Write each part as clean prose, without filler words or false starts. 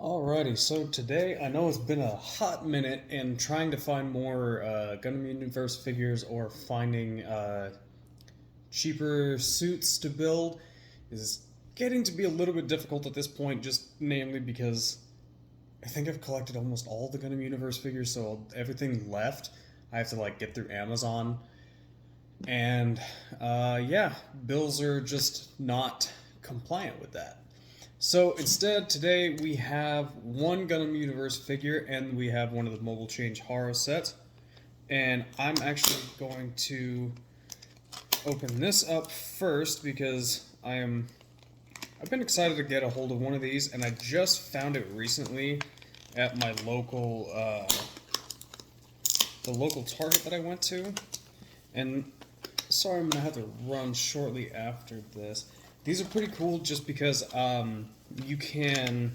Alrighty, so today I know it's been a hot minute and trying to find more Gundam Universe figures or finding cheaper suits to build is getting to be a little bit difficult at this point, just namely because I think I've collected almost all the Gundam Universe figures, so everything left I have to get through Amazon. And yeah, bills are just not compliant with that. So instead, today we have one Gundam Universe figure and we have one of the Mobile Change Haro sets. And I'm actually going to open this up first because I've been excited to get a hold of one of these, and I just found it recently at my local the local Target that I went to. And sorry, I'm gonna have to run shortly after this. These are pretty cool just because you can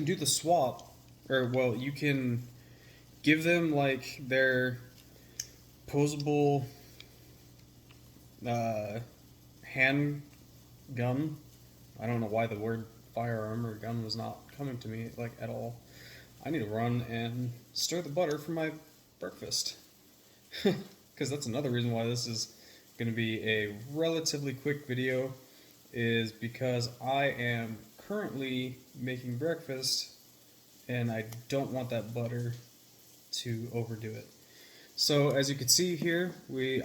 do the swap, or well, you can give them their posable hand gun. I don't know why the word firearm or gun was not coming to me at all. I need to run and stir the butter for my breakfast. Because that's another reason why this is going to be a relatively quick video, is because I am currently making breakfast and I don't want that butter to overdo it. So as you can see here,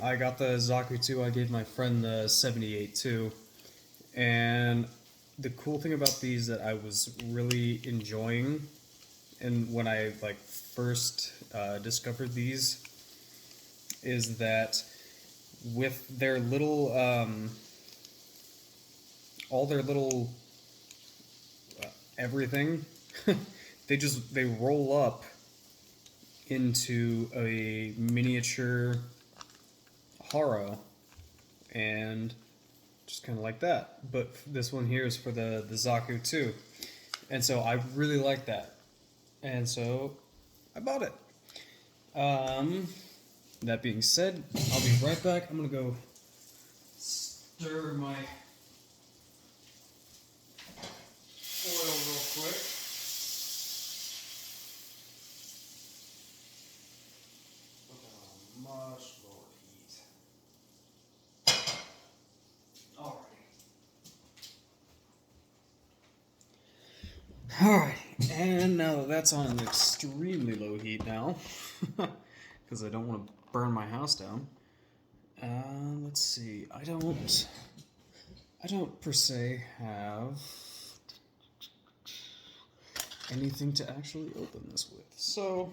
I got the Zaku 2. I gave my friend the 78 too. And the cool thing about these that I was really enjoying, and when I first discovered these, is that with their little all their little everything, they roll up into a miniature Haro, and just kind of like that. But this one here is for the Zaku 2, and so I really like that, and so I bought it. That being said, I'll be right back. I'm gonna go stir my oil real quick. Put that on much lower heat. Alrighty. Alright, and now that's on an extremely low heat now, because I don't want to burn my house down. Let's see. I don't per se have anything to actually open this with. So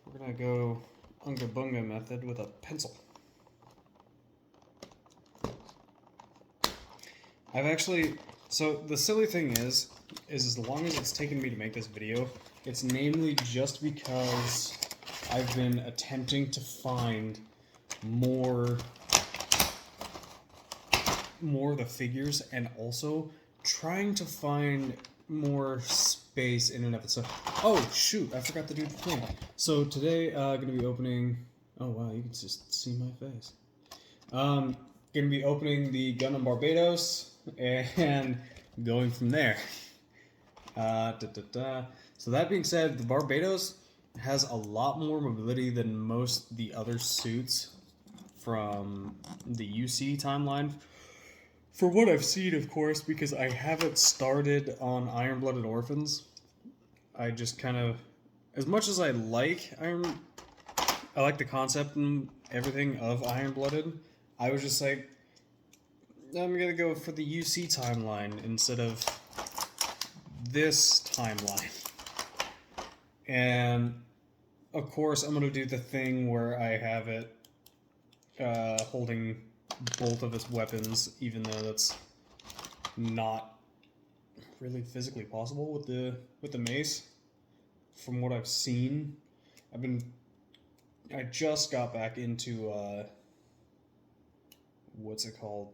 we're gonna go Unga Bunga method with a pencil. So the silly thing is as long as it's taken me to make this video, it's namely just because I've been attempting to find more of the figures, and also trying to find more space in and of itself. Oh shoot, I forgot to do the thing. So today, gonna be opening. Oh wow, you can just see my face. Gonna be opening the Gundam Barbatos and going from there. So that being said, the Barbatos has a lot more mobility than most the other suits from the UC timeline. For what I've seen, of course, because I haven't started on Iron Blooded Orphans. I just kind of, as much as I like the concept and everything of Iron Blooded, I was just like, I'm gonna go for the UC timeline instead of this timeline. And of course, I'm gonna do the thing where I have it holding both of its weapons, even though that's not really physically possible with the mace. From what I've seen, I just got back into what's it called,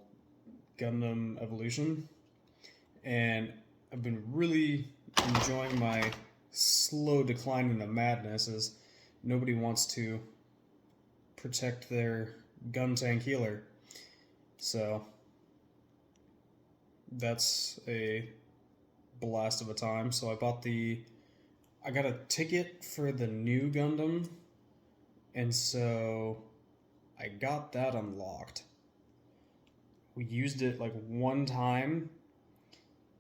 Gundam Evolution, and I've been really enjoying my slow decline into madness as nobody wants to protect their gun tank healer. So that's a blast of a time. So I got a ticket for the new Gundam, and so I got that unlocked. We used it like one time,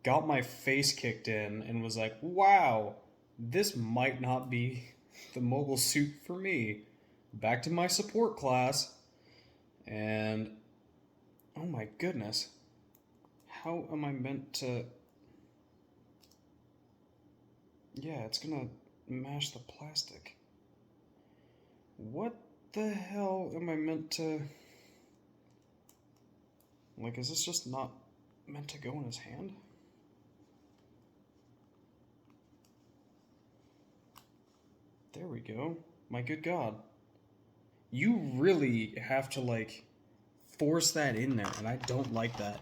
got my face kicked in, and was like, wow, this might not be the mobile suit for me. Back to my support class, and oh my goodness, how am I meant to... Yeah, it's gonna mash the plastic. What the hell am I meant to... Like, is this just not meant to go in his hand? There we go. My good God. You really have to, like, force that in there, and I don't like that,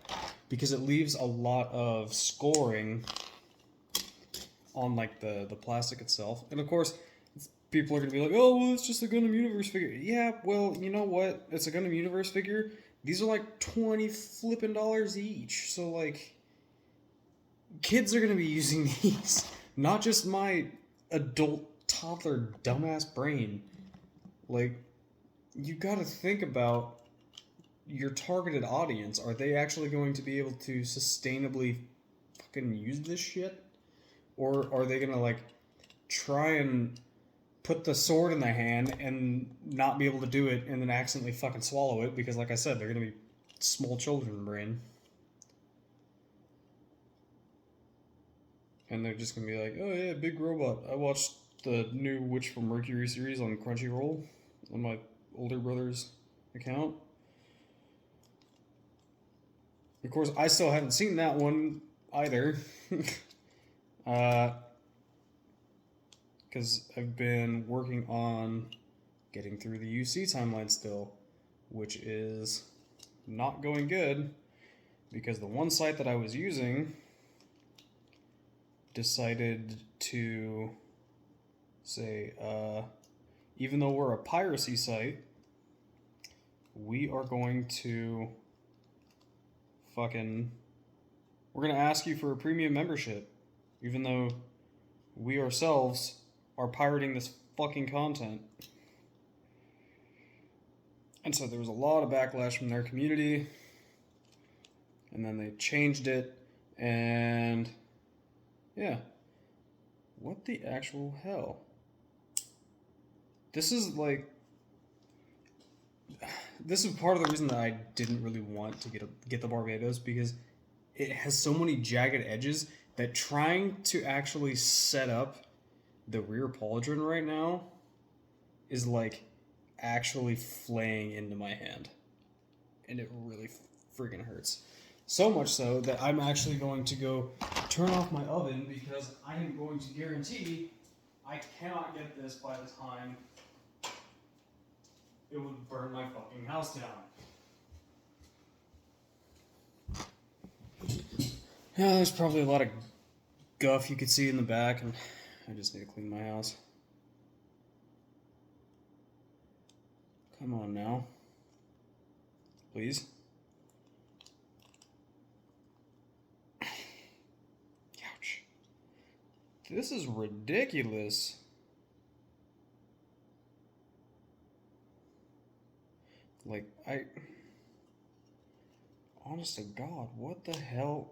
because it leaves a lot of scoring on, like, the plastic itself. And of course, people are gonna be like, oh, well, it's just a Gundam Universe figure. Yeah, well, you know what? It's a Gundam Universe figure. These are like $20 flippin' each. So, like, kids are gonna be using these. Not just my adult, toddler, dumbass brain. Like, you gotta think about your targeted audience. Are they actually going to be able to sustainably fucking use this shit? Or are they gonna, like, try and put the sword in their hand and not be able to do it and then accidentally fucking swallow it? Because, like I said, they're gonna be small children brain. And they're just gonna be like, oh yeah, big robot. I watched the new Witch from Mercury series on Crunchyroll on my older brother's account. Of course, I still haven't seen that one either. Because I've been working on getting through the UC timeline still, which is not going good, because the one site that I was using decided to say, even though we're a piracy site, we are going to we're going to ask you for a premium membership, even though we ourselves are pirating this fucking content. And so there was a lot of backlash from their community, and then they changed it, and yeah. What the actual hell? This is like... This is part of the reason that I didn't really want to get the Barbados, because it has so many jagged edges that trying to actually set up the rear pauldron right now is like actually flaying into my hand. And it really freaking hurts. So much so that I'm actually going to go turn off my oven, because I am going to guarantee I cannot get this by the time it would burn my fucking house down. Yeah, there's probably a lot of guff you could see in the back, and I just need to clean my house. Come on now. Please. Ouch. This is ridiculous. Like, honest to God, what the hell?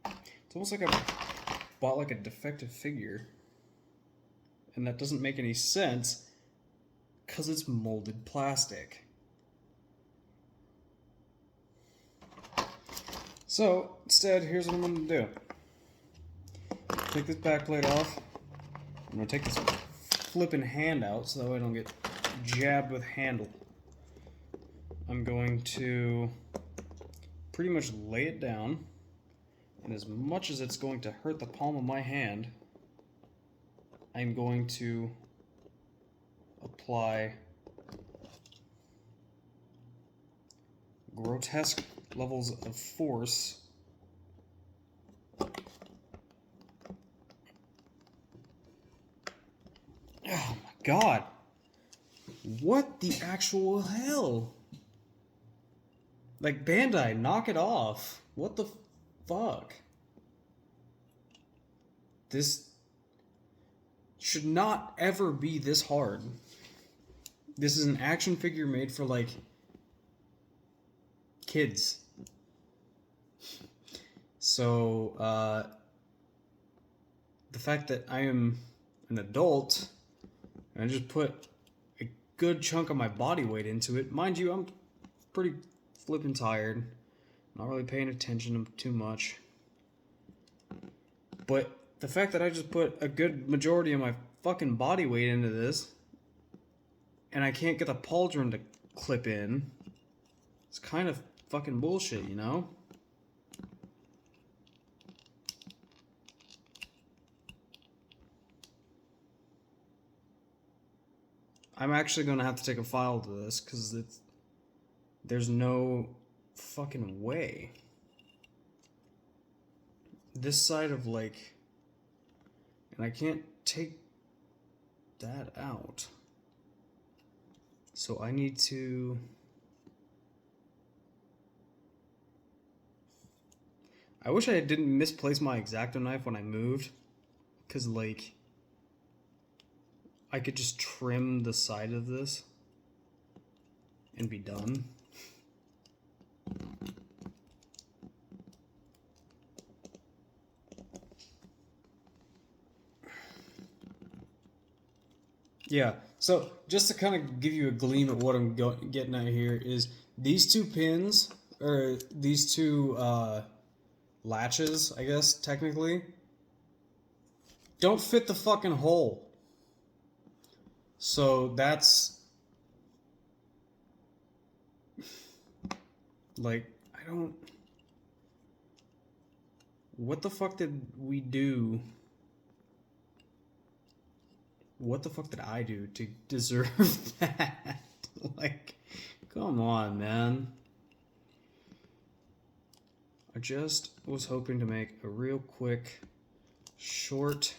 It's almost like I bought like a defective figure. And that doesn't make any sense, because it's molded plastic. So, instead, here's what I'm going to do. Take this back plate off. I'm going to take this flipping hand out so that way I don't get jabbed with handle. I'm going to pretty much lay it down, and as much as it's going to hurt the palm of my hand, I'm going to apply grotesque levels of force oh my God, what the actual hell? Like, Bandai, knock it off. What the fuck? This should not ever be this hard. This is an action figure made for, like, kids. So, the fact that I am an adult, and I just put a good chunk of my body weight into it. Mind you, I'm pretty flippin' tired. Not really paying attention too much. But the fact that I just put a good majority of my fucking body weight into this, and I can't get the pauldron to clip in, it's kind of fucking bullshit, you know? I'm actually gonna have to take a file to this, because there's no fucking way. This side of, like, and I can't take that out. So I need to... I wish I didn't misplace my X-Acto knife when I moved, because, like, I could just trim the side of this and be done. Yeah, so just to kind of give you a gleam at what I'm getting at here is these two pins, or these two latches, I guess, technically, don't fit the fucking hole. So that's... like, I don't... What the fuck did we do? What the fuck did I do to deserve that? Like, come on, man. I just was hoping to make a real quick, short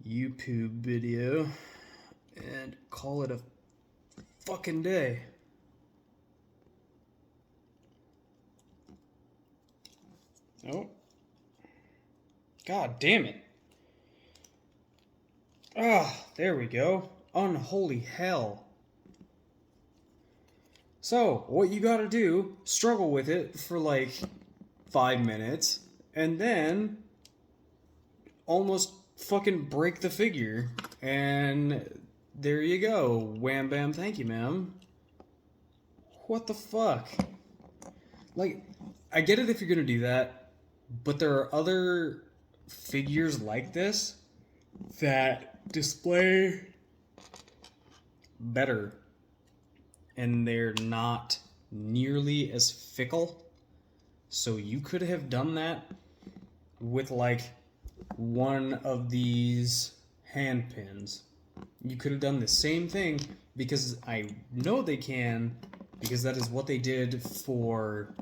YouTube video and call it a fucking day. Oh. God damn it. Ah, there we go. Unholy hell. So, what you gotta do, struggle with it for like 5 minutes, and then almost fucking break the figure. And there you go. Wham bam, thank you, ma'am. What the fuck? Like, I get it if you're gonna do that, but there are other figures like this that display better, and they're not nearly as fickle. So you could have done that with like one of these hand pins. You could have done the same thing, because I know they can, because that is what they did for...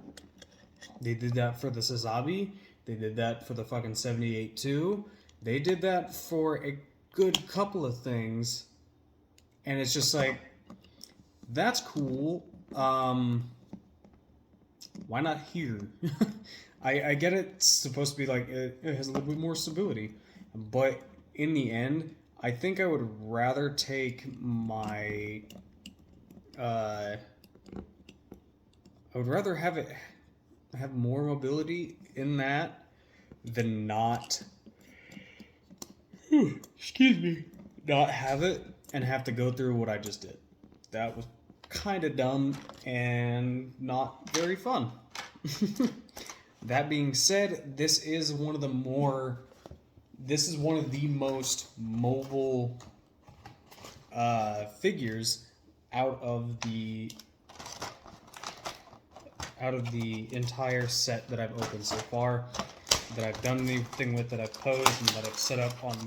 They did that for the Sazabi. They did that for the fucking 78 too. They did that for a good couple of things, and it's just like, that's cool. Why not here? I get it's supposed to be like it has a little bit more stability, but in the end, I think I would rather take my I would rather have it have more mobility in that than not. Excuse me. Not have it and have to go through what I just did. That was kind of dumb and not very fun. That being said, this is one of the most mobile figures out of the entire set that I've opened so far, that I've done anything with, that I've posed, and that I've set up on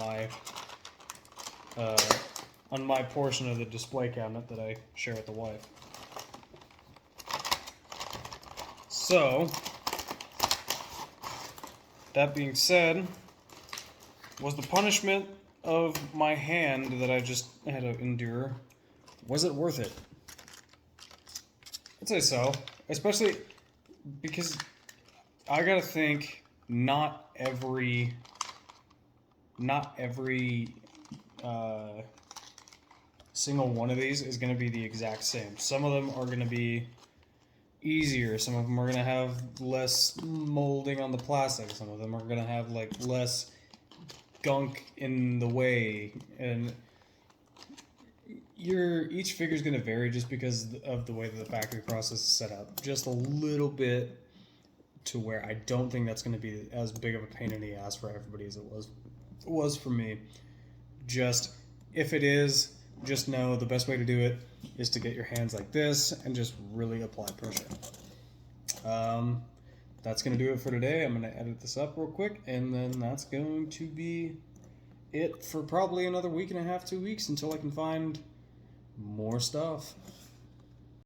my portion of the display cabinet that I share with the wife. So, that being said, was the punishment of my hand that I just had to endure, was it worth it? I'd say so. Especially because I gotta think not every single one of these is going to be the exact same. Some of them are going to be easier. Some of them are going to have less molding on the plastic. Some of them are going to have like less gunk in the way, and each figure is going to vary just because of the way that the factory process is set up. Just a little bit, to where I don't think that's going to be as big of a pain in the ass for everybody as it was for me. Just if it is, just know the best way to do it is to get your hands like this and just really apply pressure. That's going to do it for today. I'm going to edit this up real quick, and then that's going to be it for probably another week and a half, 2 weeks, until I can find more stuff.